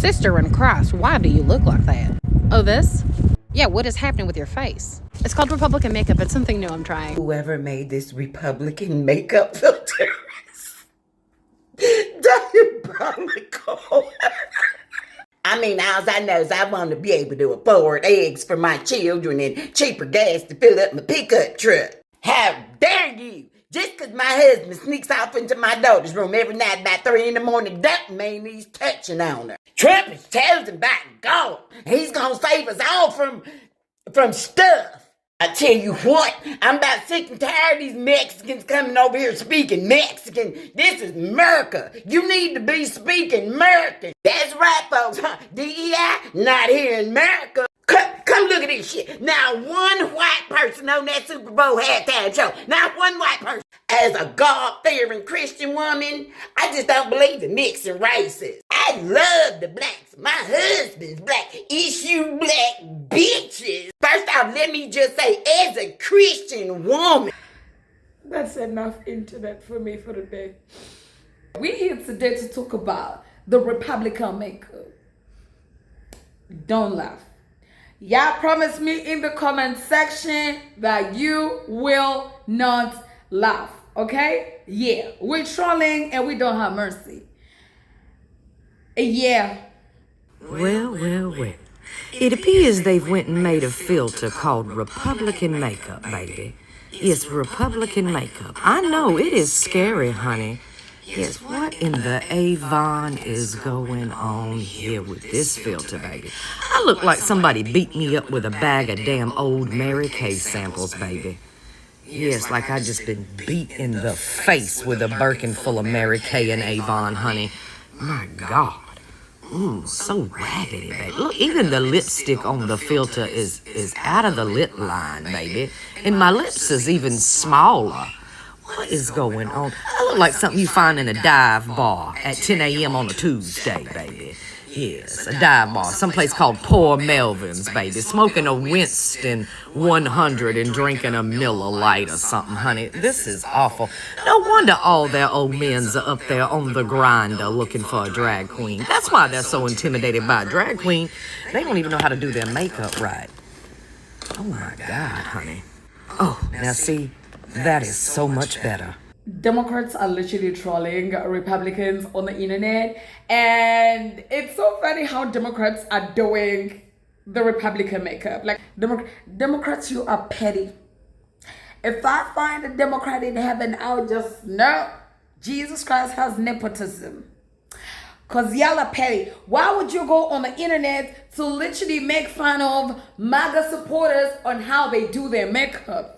Sister in Christ, why do you look like that? Oh, this? Yeah, what is happening with your face? It's called Republican makeup. It's something new I'm trying. Whoever made this Republican makeup filter is diabolical. I mean, all I know is I want to be able to afford eggs for my children and cheaper gas to fill up my pickup truck. How dare you! Just because my husband sneaks off into my daughter's room every night about 3 in the morning doesn't mean he's touching on her. Trump is chosen by God. He's going to save us all from stuff. I tell you what, I'm about sick and tired of these Mexicans coming over here speaking Mexican. This is America. You need to be speaking American. That's right, folks. Huh? DEI, not here in America. Come look at this shit. Not one white person on that Super Bowl halftime show. Not one white person. As a God-fearing Christian woman, I just don't believe in mixing races. I love the blacks. My husband's black. Issue black bitches. First off, let me just say, as a Christian woman. That's enough internet for me for today. We're here today to talk about the Republican makeup. Don't laugh. Y'all promise me in the comment section that you will not laugh, okay? Yeah, we're trolling and we don't have mercy. Yeah. Well. It appears they've went and made a filter called Republican makeup, baby. Yes, Republican makeup. I know, it is scary, honey. Yes, what in the Avon is going on here with this filter, baby? I look like somebody beat me up with a bag of damn old Mary Kay samples, baby. Yes, like I just been beat in the face with a Birkin full of Mary Kay and Avon, honey. My God. Ooh, so raggedy, baby. Look, even the lipstick on the filter is out of the lip line, baby. And my lips is even smaller. What is going on? I look like something you find in a dive bar at 10 a.m. on a Tuesday, baby. Yes, a dive bar, someplace called Poor Melvin's, baby. Smoking a Winston 100 and drinking a Miller Lite or something, honey. This is awful. No wonder all their old men's are up there on the grinder looking for a drag queen. That's why they're so intimidated by a drag queen. They don't even know how to do their makeup right. Oh, my God, honey. Oh, now see, that is so much better. Democrats are literally trolling Republicans on the internet, and it's so funny how Democrats are doing the Republican makeup. Like, Democrats, you are petty. If I find a Democrat in heaven, I'll just know Jesus Christ has nepotism. Because y'all are petty. Why would you go on the internet to literally make fun of MAGA supporters on how they do their makeup?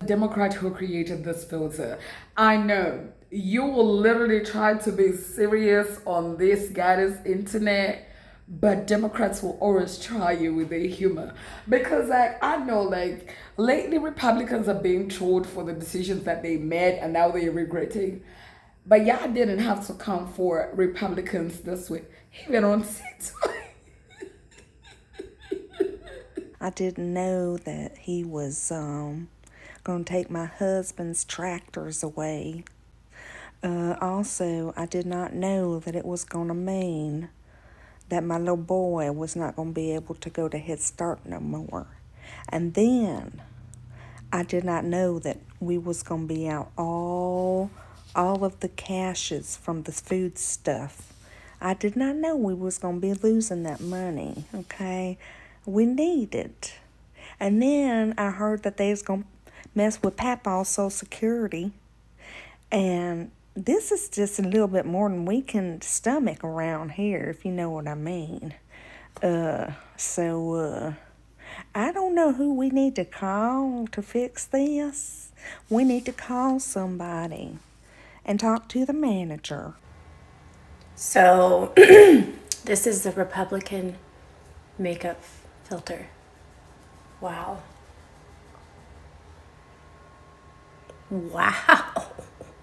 Democrat who created this filter, I know you will literally try to be serious on this guy's internet, but Democrats will always try you with their humor, because like I know, like lately Republicans are being trolled for the decisions that they made and now they're regretting, but y'all didn't have to come for Republicans this way, even on TikTok. I didn't know that he was going to take my husband's tractors away. Also, I did not know that it was going to mean that my little boy was not going to be able to go to Head Start no more. And then I did not know that we was going to be out all of the cashes from the food stuff. I did not know we was going to be losing that money, okay? We need it. And then I heard that they was going to mess with Papa's Social Security. And this is just a little bit more than we can stomach around here, if you know what I mean. So I don't know who we need to call to fix this. We need to call somebody and talk to the manager. So this is the Republican makeup filter. Wow. Wow.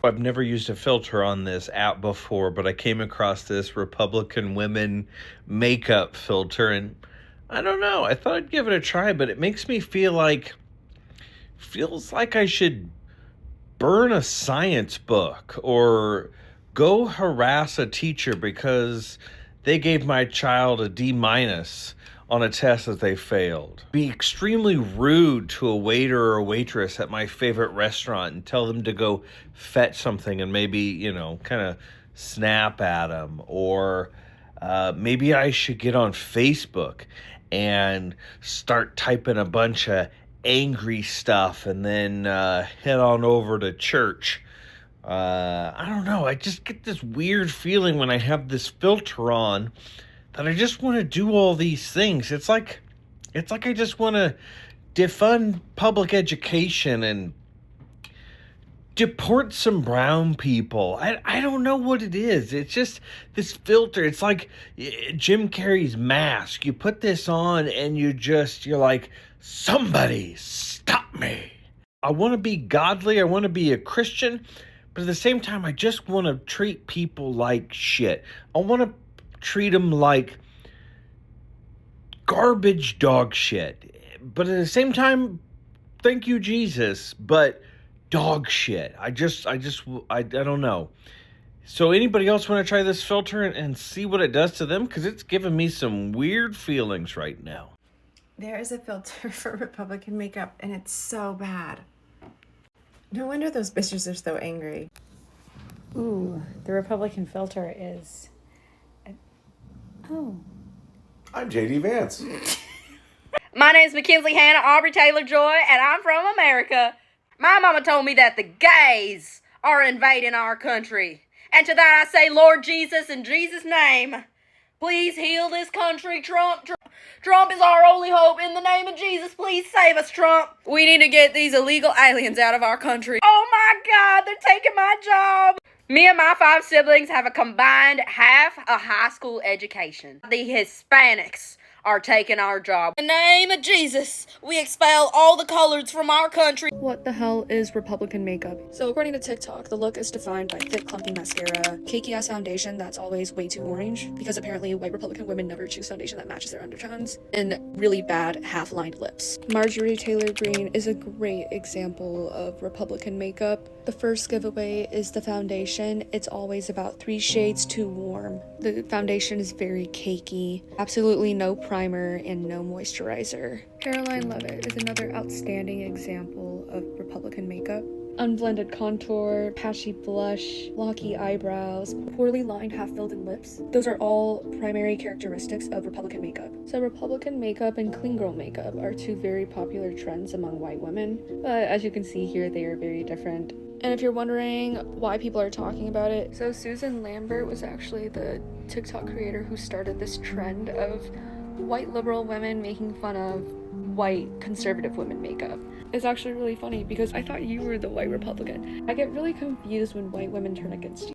I've never used a filter on this app before, but I came across this Republican women makeup filter, and I don't know. I thought I'd give it a try, but it makes me feels like I should burn a science book or go harass a teacher because they gave my child a D- on a test that they failed. Be extremely rude to a waiter or a waitress at my favorite restaurant and tell them to go fetch something and maybe, kind of snap at them. Or maybe I should get on Facebook and start typing a bunch of angry stuff and then head on over to church. I don't know. I just get this weird feeling when I have this filter on that I just want to do all these things. It's like I just want to defund public education and deport some brown people. I don't know what it is. It's just this filter. It's like Jim Carrey's mask. You put this on and you're like, somebody stop me. I want to be godly. I want to be a Christian. But at the same time, I just want to treat people like shit. I want to treat them like garbage dog shit. But at the same time, thank you, Jesus, but dog shit. I don't know. So anybody else want to try this filter and see what it does to them? Because it's giving me some weird feelings right now. There is a filter for Republican makeup, and it's so bad. No wonder those bitches are so angry. Ooh, the Republican filter is... Oh. I'm JD Vance. My name's Mackenzie Hannah Aubrey Taylor Joy, and I'm from America. My mama told me that the gays are invading our country. And to that I say, Lord Jesus, in Jesus' name, please heal this country. Trump is our only hope. In the name of Jesus, please save us, Trump. We need to get these illegal aliens out of our country. Oh my God, they're taking my job. Me and my 5 siblings have a combined half a high school education. The Hispanics are taking our job. In the name of Jesus, we expel all the coloreds from our country. What the hell is Republican makeup? So according to TikTok, the look is defined by thick, clumpy mascara, cakey ass foundation that's always way too orange, because apparently white Republican women never choose foundation that matches their undertones, and really bad half-lined lips. Marjorie Taylor Greene is a great example of Republican makeup. The first giveaway is the foundation. It's always about 3 shades too warm. The foundation is very cakey, absolutely no primer and no moisturizer. Caroline Levitt is another outstanding example of Republican makeup. Unblended contour, patchy blush, blocky eyebrows, poorly lined half-filled lips. Those are all primary characteristics of Republican makeup. So Republican makeup and clean girl makeup are 2 very popular trends among white women. But as you can see here, they are very different. And if you're wondering why people are talking about it, so Susan Lambert was actually the TikTok creator who started this trend of white liberal women making fun of white conservative women makeup. It's actually really funny because I thought you were the white Republican. I get really confused when white women turn against you.